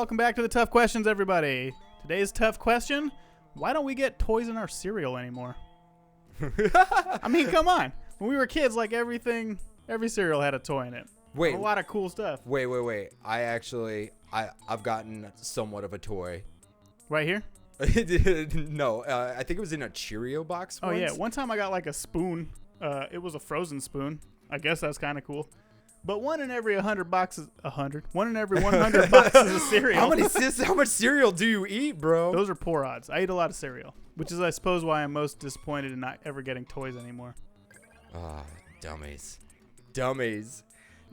welcome back to the Tough Questions, everybody. Today's tough question, why don't we get toys in our cereal anymore? I mean, come on. When we were kids, like every cereal had a toy in it. Wait. A lot of cool stuff. Wait. I've gotten somewhat of a toy. Right here? No, I think it was in a Cheerio box once. Oh, yeah. One time I got like a spoon. It was a frozen spoon. I guess that's kind of cool. But one in every 100 boxes, 100? One in every 100 boxes of cereal. How much cereal do you eat, bro? Those are poor odds. I eat a lot of cereal, which is, I suppose, why I'm most disappointed in not ever getting toys anymore. Ah, dummies.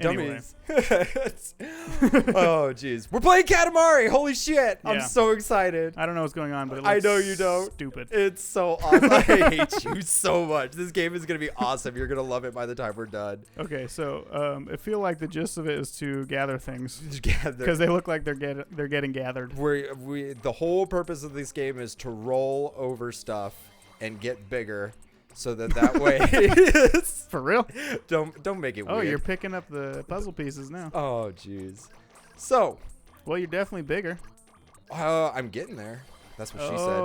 Anyway. Oh, jeez. We're playing Katamari. Holy shit. Yeah. I'm so excited. I don't know what's going on, but it I looks know you don't. Stupid. It's so awesome. I hate you so much. This game is going to be awesome. You're going to love it by the time we're done. Okay, so I feel like the gist of it is to gather things Gather. because they look like they're getting gathered. The whole purpose of this game is to roll over stuff and get bigger. So that way, For real? don't make it weird. Oh, you're picking up the puzzle pieces now. Oh, jeez. So, Well, you're definitely bigger. I'm getting there. That's what she said.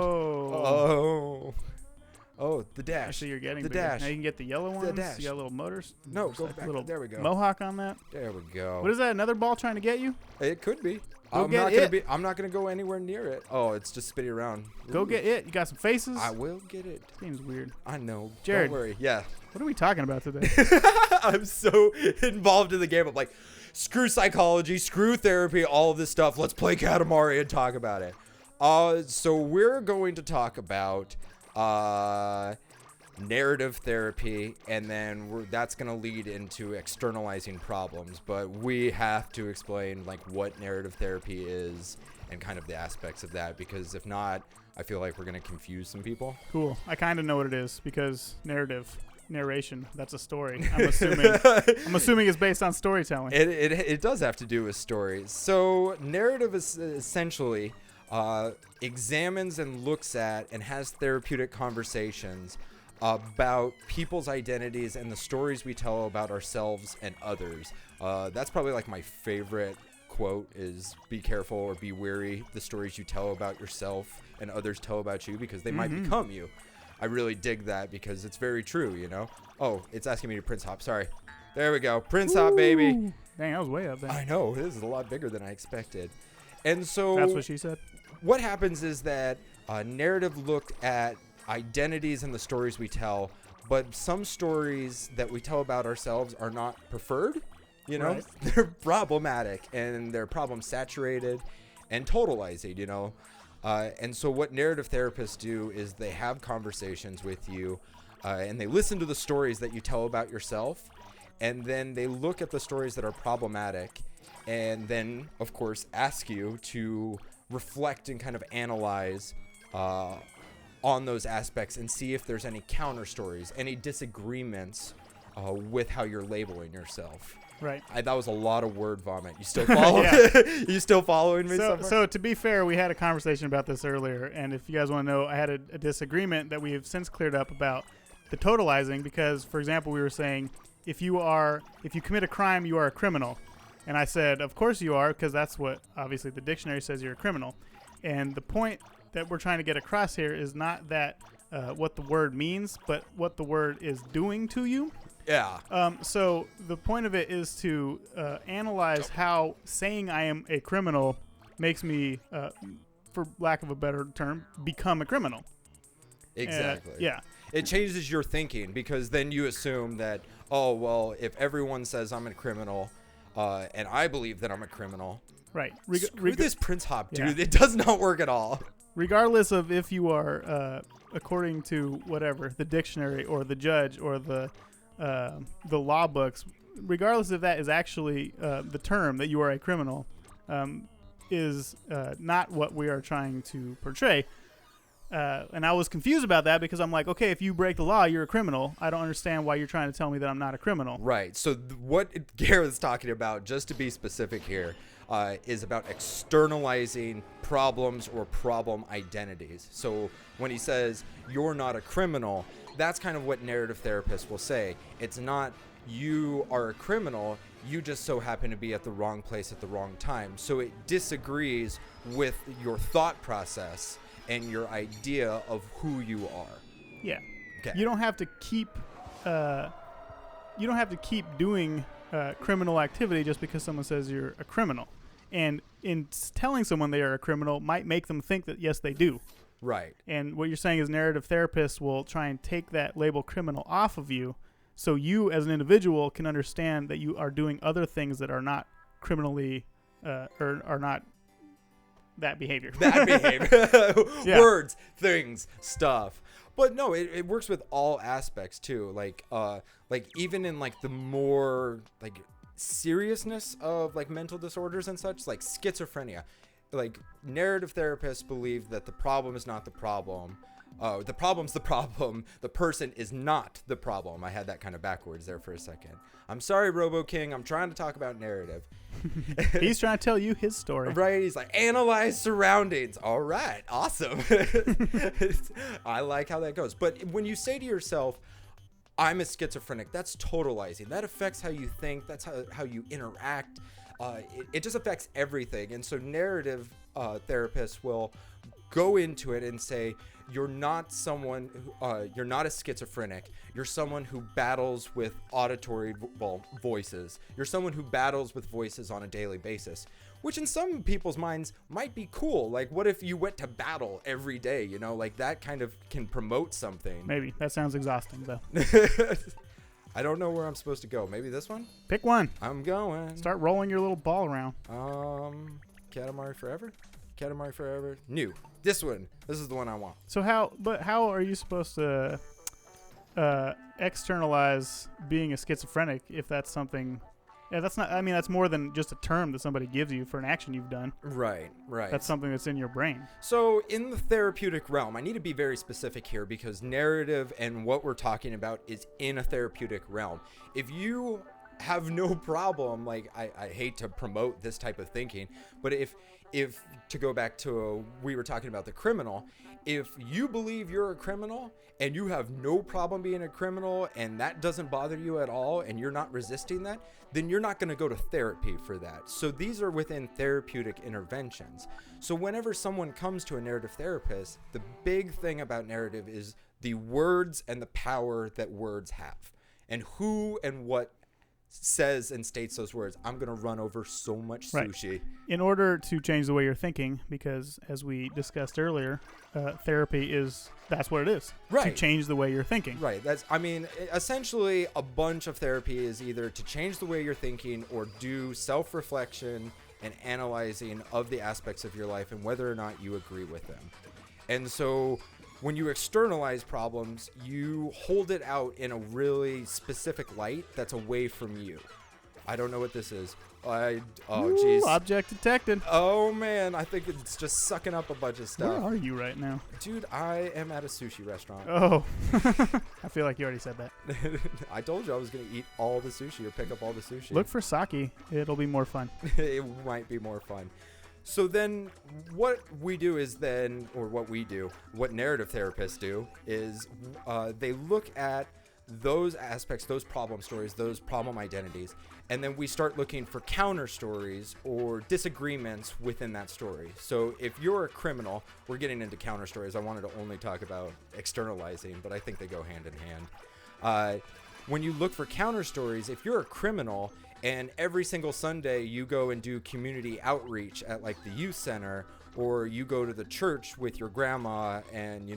Oh, the dash. So you're getting the bigger. dash. Now you can get the yellow ones. dash. You got little motors. No, There's go like back. Little There we go. Mohawk on that. There we go. What is that? Another ball trying to get you? It could be. Go I'm get not it. I'm not gonna go anywhere near it. Oh, it's just spinning around. Go Ooh. get it. You got some faces? I will get it. Seems weird. I know. Jared. Don't worry. Yeah. What are we talking about today? I'm so involved in the game. I'm like, screw psychology, screw therapy, all of this stuff. Let's play Katamari and talk about it. So we're going to talk about narrative therapy, and then that's going to lead into externalizing problems. But we have to explain like what narrative therapy is and kind of the aspects of that, because if not, I feel like we're going to confuse some people. Cool. I kind of know what it is because narration, that's a story. I'm assuming it's based on storytelling. It does have to do with stories. So narrative is essentially examines and looks at and has therapeutic conversations about people's identities and the stories we tell about ourselves and others. That's probably like my favorite quote is be careful or be wary the stories you tell about yourself and others tell about you, because they might become you. I really dig that because it's very true, you know? Oh, it's asking me to Prince Hop. Sorry. There we go. Prince Hop, baby. Dang, I was way up there. I know. This is a lot bigger than I expected. And so That's what she said? what happens is that narrative looked at identities and the stories we tell, but some stories that we tell about ourselves are not preferred. You know, Right. They're problematic and they're problem saturated and totalizing, you know. And so what narrative therapists do is they have conversations with you and they listen to the stories that you tell about yourself. And then they look at the stories that are problematic and then, of course, ask you to reflect and kind of analyze on those aspects and see if there's any counter stories, any disagreements with how you're labeling yourself. Right. That was a lot of word vomit. You still follow? You still following me? So to be fair, we had a conversation about this earlier, and if you guys want to know, I had a disagreement that we have since cleared up about the totalizing, because, for example, we were saying if you commit a crime, you are a criminal, and I said, of course you are, because that's what obviously the dictionary says you're a criminal, and the point that we're trying to get across here is not that what the word means, but what the word is doing to you. Yeah. So the point of it is to analyze how saying I am a criminal makes me, for lack of a better term, become a criminal. Exactly. Yeah. It changes your thinking, because then you assume that, oh, well, if everyone says I'm a criminal and I believe that I'm a criminal, Right. screw this Prince Hop, dude. Yeah. It does not work at all. Regardless of if you are, according to whatever, the dictionary or the judge or the law books, regardless if that is actually the term that you are a criminal, is not what we are trying to portray. And I was confused about that because I'm like, okay, if you break the law, you're a criminal. I don't understand why you're trying to tell me that I'm not a criminal. Right. So what Garrett's talking about, just to be specific here, is about externalizing problems or problem identities. So when he says you're not a criminal, that's kind of what narrative therapists will say. It's not you are a criminal. You just so happen to be at the wrong place at the wrong time. So it disagrees with your thought process and your idea of who you are. Yeah. Okay. You don't have to keep doing criminal activity just because someone says you're a criminal. And in telling someone they are a criminal might make them think that yes, they do. Right. And what you're saying is narrative therapists will try and take that label criminal off of you, so you as an individual can understand that you are doing other things that are not criminally or are not that behavior. That behavior. Yeah. Words, things, stuff. But no, it works with all aspects too. Like even in like the more like seriousness of like mental disorders and such, like schizophrenia. Like narrative therapists believe that the problem is not the problem. The problem's the problem. The person is not the problem. I had that kind of backwards there for a second. I'm sorry, Robo King. I'm trying to talk about narrative. He's trying to tell you his story. Right. He's like, analyze surroundings. All right. Awesome. I like how that goes. But when you say to yourself, I'm a schizophrenic, that's totalizing. That affects how you think. That's how you interact. It just affects everything. And so narrative therapists will go into it and say, you're not someone you're not a schizophrenic. You're someone who battles with auditory voices. You're someone who battles with voices on a daily basis, which in some people's minds might be cool. Like, what if you went to battle every day? You know, like that kind of can promote something. Maybe. That sounds exhausting, though. I don't know where I'm supposed to go. Maybe this one? Pick one. I'm going. Start rolling your little ball around. Katamari Forever? Katamari Forever? New. This one. This is the one I want. So how are you supposed to externalize being a schizophrenic if that's something? Yeah, that's not. I mean, that's more than just a term that somebody gives you for an action you've done. Right. That's something that's in your brain. So in the therapeutic realm, I need to be very specific here because narrative and what we're talking about is in a therapeutic realm. If you have no problem, like I hate to promote this type of thinking, but if to go back to we were talking about the criminal, if you believe you're a criminal and you have no problem being a criminal and that doesn't bother you at all and you're not resisting that, then you're not going to go to therapy for that. So these are within therapeutic interventions. So whenever someone comes to a narrative therapist, the big thing about narrative is the words and the power that words have and who and what says and states those words. I'm going to run over so much sushi. Right. In order to change the way you're thinking, because as we discussed earlier, therapy that's what it is. Right. To change the way you're thinking. Right. Essentially a bunch of therapy is either to change the way you're thinking or do self-reflection and analyzing of the aspects of your life and whether or not you agree with them. And so when you externalize problems, you hold it out in a really specific light that's away from you. I don't know what this is. Oh, jeez. Object detected. Oh, man. I think it's just sucking up a bunch of stuff. Where are you right now? Dude, I am at a sushi restaurant. Oh. I feel like you already said that. I told you I was going to eat all the sushi or pick up all the sushi. Look for sake. It'll be more fun. It might be more fun. So then what we do is what narrative therapists do is they look at those aspects, those problem stories, those problem identities, and then we start looking for counter stories or disagreements within that story. So if you're a criminal, we're getting into counter stories. I wanted to only talk about externalizing, but I think they go hand in hand. When you look for counter stories, if you're a criminal and every single Sunday you go and do community outreach at like the youth center, or you go to the church with your grandma and,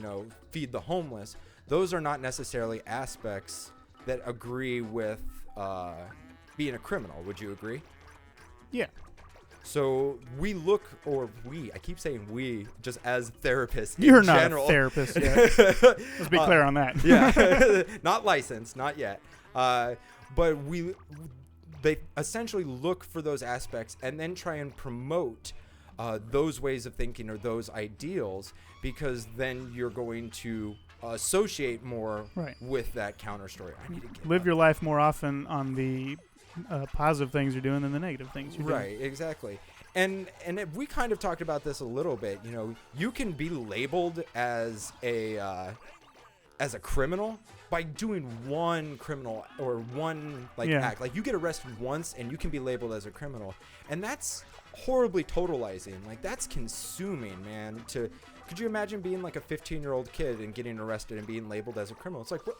feed the homeless, those are not necessarily aspects that agree with being a criminal. Would you agree? Yeah. So I keep saying we, just as therapists You're in not general. a therapist yet. Let's be clear on that. Yeah. Not licensed, not yet. But they essentially look for those aspects and then try and promote those ways of thinking or those ideals, because then you're going to associate more with that counter story. I need to live your life more often on the positive things you're doing than the negative things you're doing. Right, exactly. And we kind of talked about this a little bit. You can be labeled as a as a criminal by doing one criminal or one act. Like, you get arrested once and you can be labeled as a criminal, and that's horribly totalizing. Like, that's consuming, man. Could you imagine being like a 15-year-old kid and getting arrested and being labeled as a criminal? It's like, what?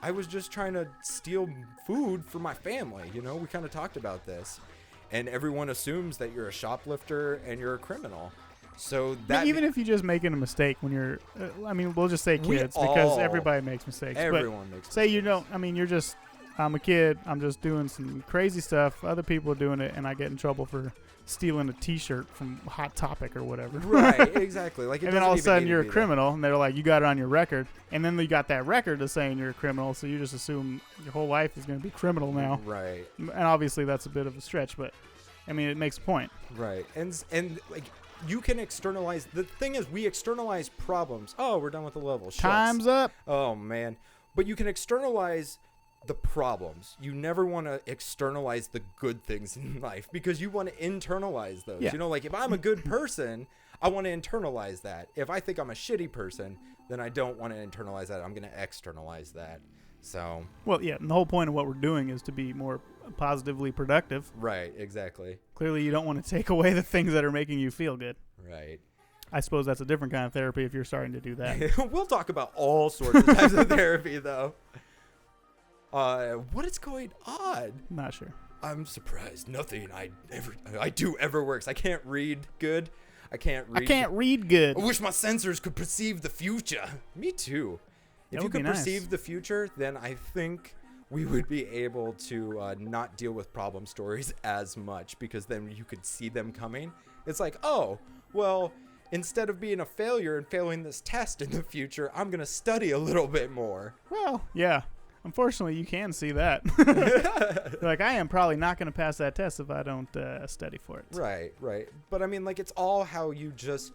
I was just trying to steal food for my family. You know, we kind of talked about this, and everyone assumes that you're a shoplifter and you're a criminal. So that even if you're just making a mistake when you're, I mean, we'll just say kids because everybody makes mistakes. Everyone makes mistakes. Say you don't. I mean, I'm a kid. I'm just doing some crazy stuff. Other people are doing it, and I get in trouble for stealing a T-shirt from Hot Topic or whatever. Right, exactly. Like, and then all of a sudden you're a criminal, and they're like, you got it on your record, and then you got that record of saying you're a criminal, so you just assume your whole life is going to be criminal now. Right. And obviously that's a bit of a stretch, but I mean, it makes a point. Right. And like, you can externalize. The thing is, we externalize problems. Oh, we're done with the level. Shucks. Time's up. Oh, man. But you can externalize the problems. You never want to externalize the good things in life because you want to internalize those. Yeah. You know, like, if I'm a good person, I want to internalize that. If I think I'm a shitty person, then I don't want to internalize that. I'm going to externalize that. So. Well, yeah, and the whole point of what we're doing is to be more positively productive. Right, exactly. Clearly, you don't want to take away the things that are making you feel good. Right. I suppose that's a different kind of therapy if you're starting to do that. We'll talk about all sorts of types of therapy, though. What is going on? Not sure. I'm surprised. Nothing I do ever works. I can't read good. I can't read good. I wish my sensors could perceive the future. Me too. If you could perceive the future, then I think we would be able to not deal with problem stories as much, because then you could see them coming. It's like, oh, well, instead of being a failure and failing this test in the future, I'm going to study a little bit more. Well, yeah. Unfortunately, you can see that. Like, I am probably not going to pass that test if I don't study for it. Right, right. But, I mean, like, it's all how you just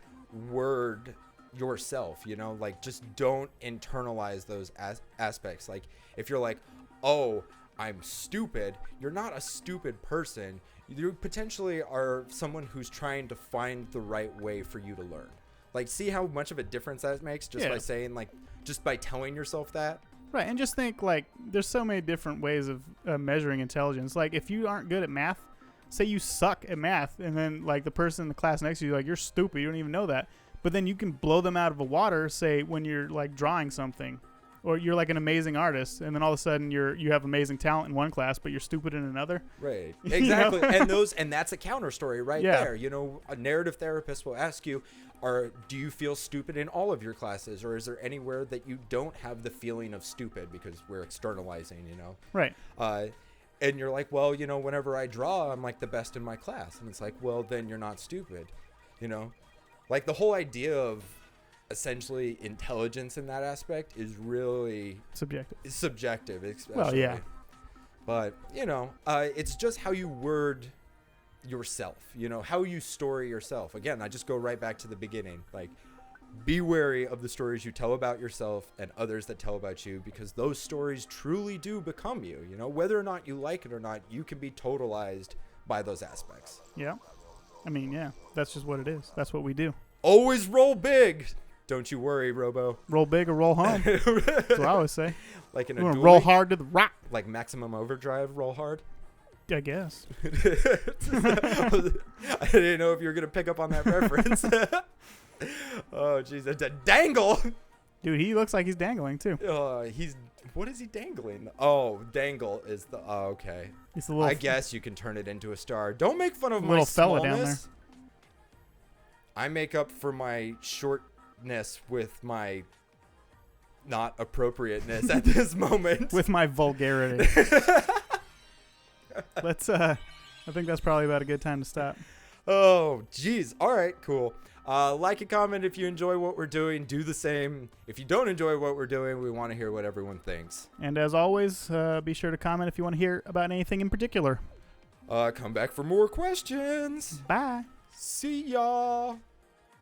word yourself, you know? Like, just don't internalize those aspects. Like, if you're like, oh, I'm stupid, you're not a stupid person. You potentially are someone who's trying to find the right way for you to learn. Like, see how much of a difference that makes just by saying, like, just by telling yourself that? Right, and just think, like, there's so many different ways of measuring intelligence. Like, if you aren't good at math, say you suck at math, and then, like, the person in the class next to you, like, you're stupid, you don't even know that. But then you can blow them out of the water, say, when you're, like, drawing something. Or you're, like, an amazing artist, and then all of a sudden you have amazing talent in one class, but you're stupid in another. Right, exactly. You know? and that's a counter story right there. You know, a narrative therapist will ask you, do you feel stupid in all of your classes, or is there anywhere that you don't have the feeling of stupid, because we're externalizing, you know? Right. And you're like, well, you know, whenever I draw, I'm like the best in my class. And it's like, well, then you're not stupid, you know? Like, the whole idea of essentially intelligence in that aspect is really subjective. Especially. Well, yeah. But, you know, it's just how you word yourself, you know, how you story yourself. Again, I just go right back to the beginning. Like, be wary of the stories you tell about yourself and others that tell about you, because those stories truly do become you. You know, whether or not you like it or not, you can be totalized by those aspects. Yeah. I mean, yeah, that's just what it is. That's what we do. Always roll big. Don't you worry, Robo. Roll big or roll home. That's what I always say. Like in a duel. Roll hard to the rock. Like Maximum Overdrive, roll hard. I guess. I didn't know if you were gonna pick up on that reference. Oh, jeez, a dangle. Dude, he looks like he's dangling too. What is he dangling? Oh, dangle is the. Oh, okay. It's a little. I guess you can turn it into a star. Don't make fun of my little fella smallness. down there. I make up for my shortness with my not appropriateness at this moment. With my vulgarity. Let's. I think that's probably about a good time to stop. Oh, geez. All right, cool. Like and comment if you enjoy what we're doing. Do the same. If you don't enjoy what we're doing, we want to hear what everyone thinks. And as always, be sure to comment if you want to hear about anything in particular. Come back for more questions. Bye. See y'all.